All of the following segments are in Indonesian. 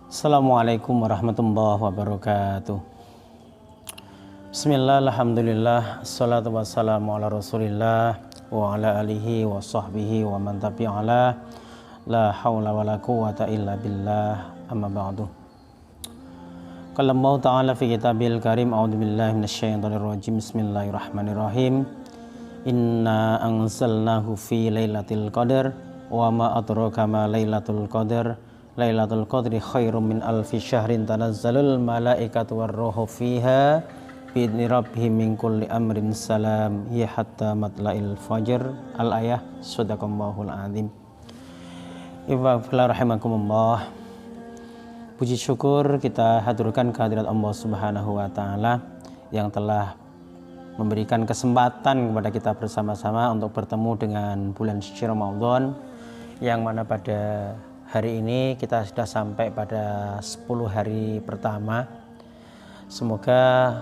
Assalamualaikum warahmatullahi wabarakatuh. Bismillah, alhamdulillah, assalatu wassalamu ala rasulillah wa ala alihi wa sahbihi wa man tabi'ala. La hawla wa la quwwata illa billah, amma ba'du. Qala Allah ta'ala fi kitabil karim, a'udzu billahi minasyaitonir rajim. Bismillahirrahmanirrahim. Inna anzalnahu fi lailatul qadar wa ma adraka ma lailatul qadar. Lailatul Qadri khairum min alfi syahrin tanazzalul malaikatu warruhu fiha bi'idzni rabbihim min kulli amrin salam ya hatta matla'il fajr. Al-ayah. Shadaqallahul azim. Ibadah rahimakumullah. Puji syukur kita haturkan kehadirat Allah Subhanahu wa taala yang telah memberikan kesempatan kepada kita bersama-sama untuk bertemu dengan bulan suci Ramadan, yang mana pada hari ini kita sudah sampai pada 10 hari pertama. Semoga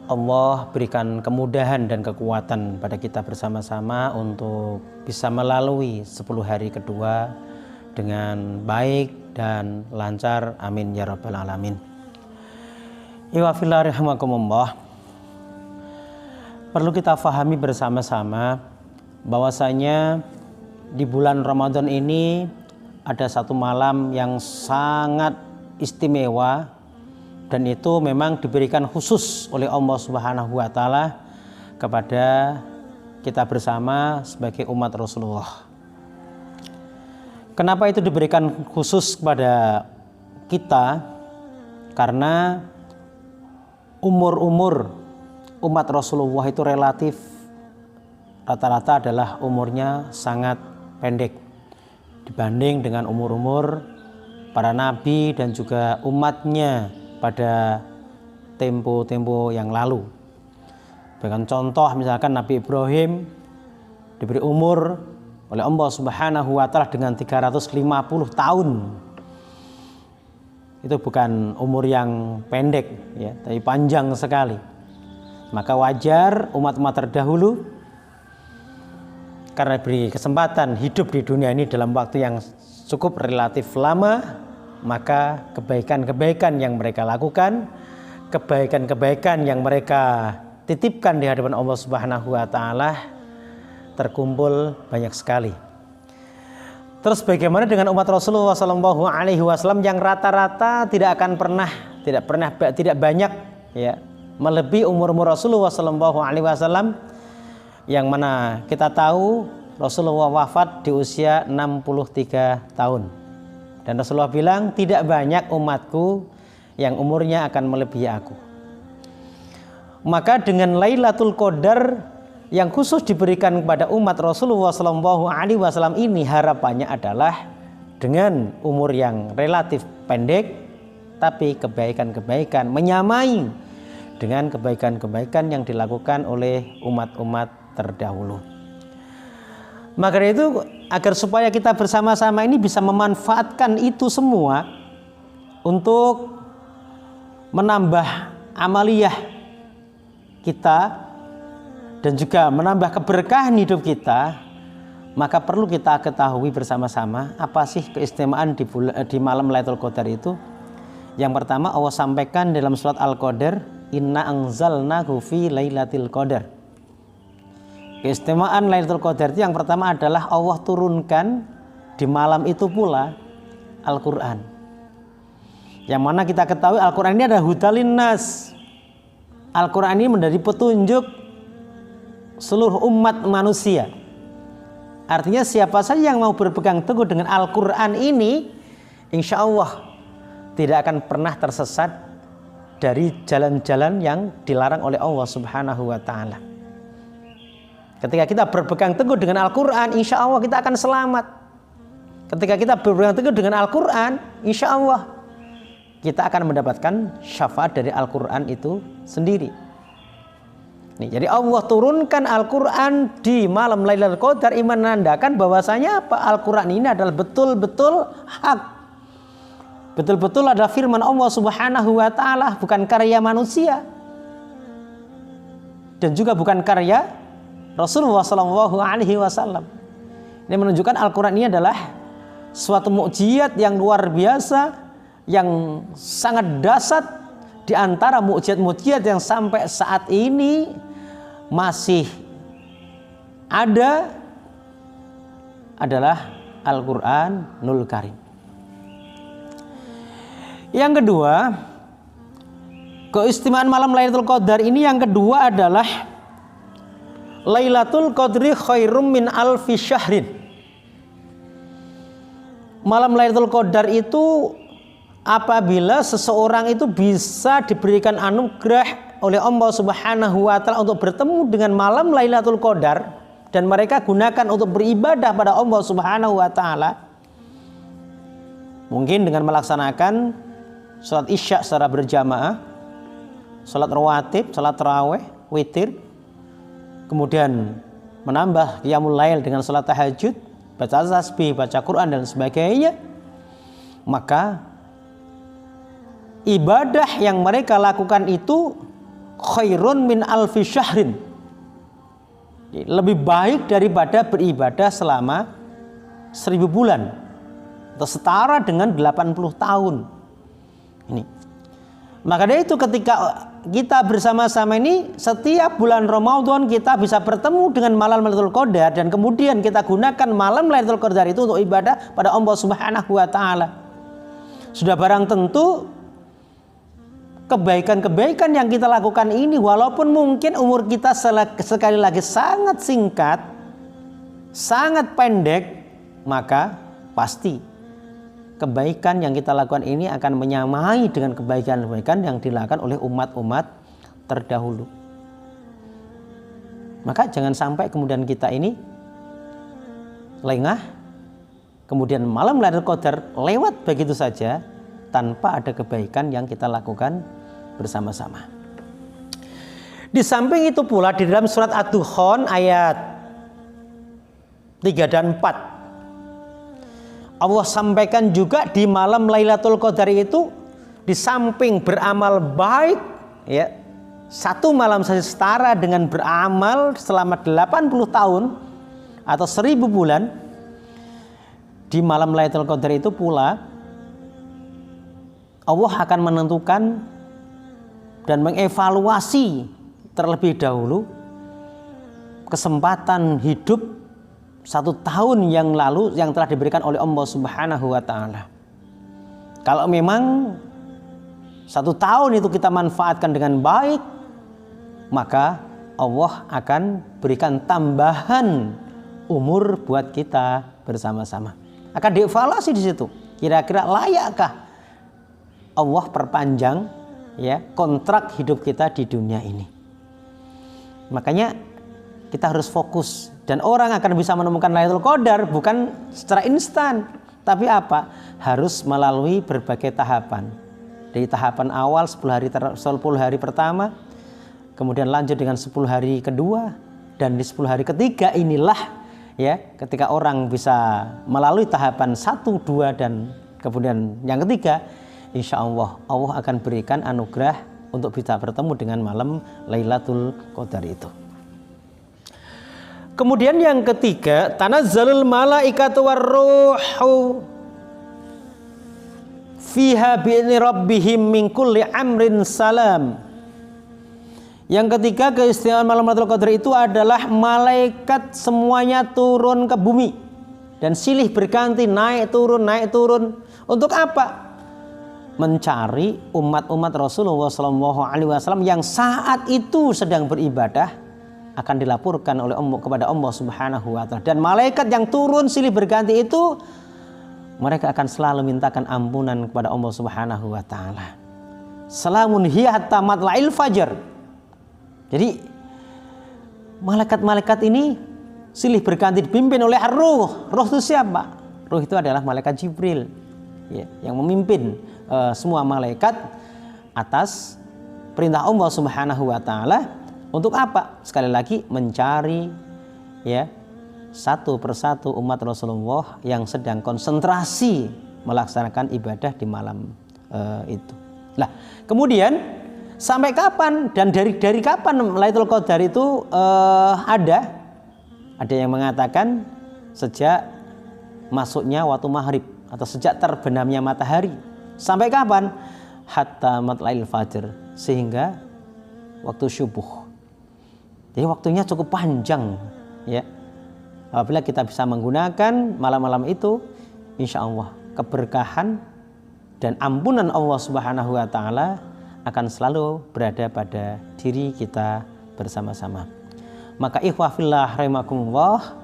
Allah berikan kemudahan dan kekuatan pada kita bersama-sama untuk bisa melalui 10 hari kedua dengan baik dan lancar. Amin ya rabbal alamin. Iwafillah rahimakumullah. Perlu kita fahami bersama-sama bahwasanya di bulan Ramadan ini ada satu malam yang sangat istimewa, dan itu memang diberikan khusus oleh Allah Subhanahu wa taala kepada kita bersama sebagai umat Rasulullah. Kenapa itu diberikan khusus kepada kita? Karena umur-umur umat Rasulullah itu relatif rata-rata adalah umurnya sangat pendek dibanding dengan umur-umur para nabi dan juga umatnya pada tempo-tempo yang lalu. Bahkan contoh misalkan Nabi Ibrahim diberi umur oleh Allah Subhanahu wa taala dengan 350 tahun. Itu bukan umur yang pendek ya, tapi panjang sekali. Maka wajar umat-umat terdahulu karena beri kesempatan hidup di dunia ini dalam waktu yang cukup relatif lama, maka kebaikan-kebaikan yang mereka lakukan, kebaikan-kebaikan yang mereka titipkan di hadapan Allah Subhanahu wa taala terkumpul banyak sekali. Terus bagaimana dengan umat Rasulullah sallallahu alaihi wasallam yang rata-rata tidak banyak ya melebihi umur Rasulullah sallallahu alaihi wasallam, yang mana kita tahu Rasulullah wafat di usia 63 tahun. Dan Rasulullah bilang, tidak banyak umatku yang umurnya akan melebihi aku. Maka dengan Lailatul Qadar yang khusus diberikan kepada umat Rasulullah SAW ini, harapannya adalah dengan umur yang relatif pendek, tapi kebaikan-kebaikan menyamai dengan kebaikan-kebaikan yang dilakukan oleh umat-umat terdahulu. Maka dari itu, agar supaya kita bersama-sama ini bisa memanfaatkan itu semua untuk menambah amaliyah kita dan juga menambah keberkahan hidup kita, maka perlu kita ketahui bersama-sama apa sih keistimewaan di malam Lailatul Qadar itu. Yang pertama, Allah sampaikan dalam surat Al-Qadar, inna anzalnahu fi lailatul qadar. Keistimewaan Lailatul Qadar itu yang pertama adalah Allah turunkan di malam itu pula Al-Quran. Yang mana kita ketahui Al-Quran ini adalah hudalin nas. Al-Quran ini menjadi petunjuk seluruh umat manusia. Artinya siapa saja yang mau berpegang teguh dengan Al-Quran ini, insya Allah tidak akan pernah tersesat dari jalan-jalan yang dilarang oleh Allah Subhanahu wa ta'ala. Ketika kita berpegang teguh dengan Al-Quran, insya Allah kita akan selamat. Ketika kita berpegang teguh dengan Al-Quran, insya Allah kita akan mendapatkan syafaat dari Al-Quran itu sendiri. Nih, jadi Allah turunkan Al-Quran di malam Lailatul Qadar, menandakan bahwasanya apa? Al-Quran ini adalah betul-betul hak. Betul-betul adalah firman Allah Subhanahu wa ta'ala, bukan karya manusia. Dan juga bukan karya Rasulullah sallallahu alaihi wasallam. Ini menunjukkan Al-Quran ini adalah suatu mukjizat yang luar biasa yang sangat dahsyat di antara mukjizat-mukjizat yang sampai saat ini masih ada adalah Al-Qur'anul Karim. Yang kedua, keistimewaan malam Lailatul Qadar ini yang kedua adalah Lailatul Qadri khairum min alfi syahrin. Malam Lailatul Qadar itu apabila seseorang itu bisa diberikan anugerah oleh Allah Subhanahu wa taala untuk bertemu dengan malam Lailatul Qadar dan mereka gunakan untuk beribadah pada Allah Subhanahu wa taala, mungkin dengan melaksanakan salat Isya secara berjamaah, salat rawatib, salat tarawih, witir, kemudian menambah qiyamul lail dengan salat tahajud, baca tasbih, baca Quran dan sebagainya, maka ibadah yang mereka lakukan itu khairun min alfi syahrin, lebih baik daripada beribadah selama 1000 bulan atau setara dengan 80 tahun. Ini. Maka dari itu ketika kita bersama-sama ini setiap bulan Ramadan kita bisa bertemu dengan malam Lailatul Qadar dan kemudian kita gunakan malam Lailatul Qadar itu untuk ibadah pada Allah Subhanahu wa taala. Sudah barang tentu kebaikan-kebaikan yang kita lakukan ini walaupun mungkin umur kita sekali lagi sangat singkat, sangat pendek, maka pasti kebaikan yang kita lakukan ini akan menyamai dengan kebaikan-kebaikan yang dilakukan oleh umat-umat terdahulu. Maka jangan sampai kemudian kita ini lengah, kemudian malam Lailatul Qadar lewat begitu saja tanpa ada kebaikan yang kita lakukan bersama-sama. Di samping itu pula di dalam surat Ad-Dukhan ayat 3 dan 4 Allah sampaikan juga di malam Lailatul Qadar itu di samping beramal baik ya, satu malam saja setara dengan beramal selama 80 tahun atau 1000 bulan. Di malam Lailatul Qadar itu pula Allah akan menentukan dan mengevaluasi terlebih dahulu kesempatan hidup 1 tahun yang lalu yang telah diberikan oleh Allah Subhanahu wa taala. Kalau memang 1 tahun itu kita manfaatkan dengan baik, maka Allah akan berikan tambahan umur buat kita bersama-sama. Akan dievaluasi di situ. Kira-kira layakkah Allah perpanjang ya kontrak hidup kita di dunia ini. Makanya kita harus fokus, dan orang akan bisa menemukan Lailatul Qadar bukan secara instan, tapi apa? Harus melalui berbagai tahapan. Dari tahapan awal 10 hari pertama, kemudian lanjut dengan 10 hari kedua, dan di 10 hari ketiga inilah ya ketika orang bisa melalui tahapan 1, 2 dan kemudian yang ketiga, insya Allah Allah akan berikan anugerah untuk bisa bertemu dengan malam Lailatul Qadar itu. Kemudian yang ketiga, tanazzalul malaikatu warruhu fiha bi'izni rabbihim min kulli amrin salam. Yang ketiga, keistimewaan malam Lailatul Qadar itu adalah malaikat semuanya turun ke bumi dan silih berganti naik turun. Untuk apa? Mencari umat-umat Rasulullah SAW yang saat itu sedang beribadah, akan dilaporkan oleh Allah kepada Allah Subhanahu wa taala. Dan malaikat yang turun silih berganti itu mereka akan selalu mintakan ampunan kepada Allah Subhanahu wa taala. Salamun hiya hatta matla'il fajar. Jadi malaikat-malaikat ini silih berganti dipimpin oleh Ar-Ruh. Ruh itu siapa? Ruh itu adalah malaikat Jibril ya, yang memimpin semua malaikat atas perintah Allah Subhanahu wa taala. Untuk apa? Sekali lagi mencari ya satu persatu umat Rasulullah yang sedang konsentrasi melaksanakan ibadah di malam itu. Nah, kemudian sampai kapan dan dari kapan Lailatul Qadar itu ada? Ada yang mengatakan sejak masuknya waktu maghrib atau sejak terbenamnya matahari. Sampai kapan? Hatta matla'il fajr, sehingga waktu subuh. Jadi waktunya cukup panjang ya. Apabila kita bisa menggunakan malam-malam itu, insya Allah keberkahan dan ampunan Allah Subhanahu wa taala akan selalu berada pada diri kita bersama-sama. Maka ikhwah fillah rahimakumullah,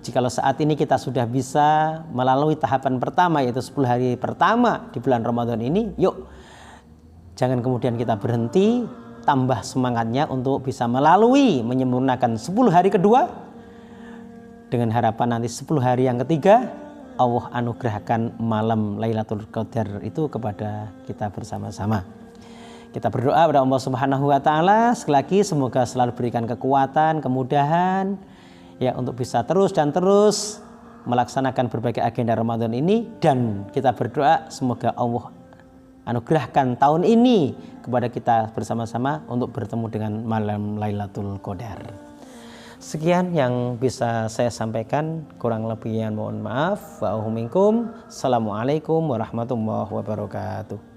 jikalau saat ini kita sudah bisa melalui tahapan pertama, yaitu 10 hari pertama di bulan Ramadan ini, yuk jangan kemudian kita berhenti, tambah semangatnya untuk bisa melalui menyempurnakan 10 hari kedua, dengan harapan nanti 10 hari yang ketiga Allah anugerahkan malam Lailatul Qadar itu kepada kita bersama-sama. Kita berdoa kepada Allah Subhanahu wa taala sekali lagi, semoga selalu berikan kekuatan, kemudahan ya untuk bisa terus dan terus melaksanakan berbagai agenda Ramadan ini, dan kita berdoa semoga Allah anugerahkan tahun ini kepada kita bersama-sama untuk bertemu dengan malam Lailatul Qadar. Sekian yang bisa saya sampaikan, kurang lebihnya mohon maaf. Assalamualaikum warahmatullahi wabarakatuh.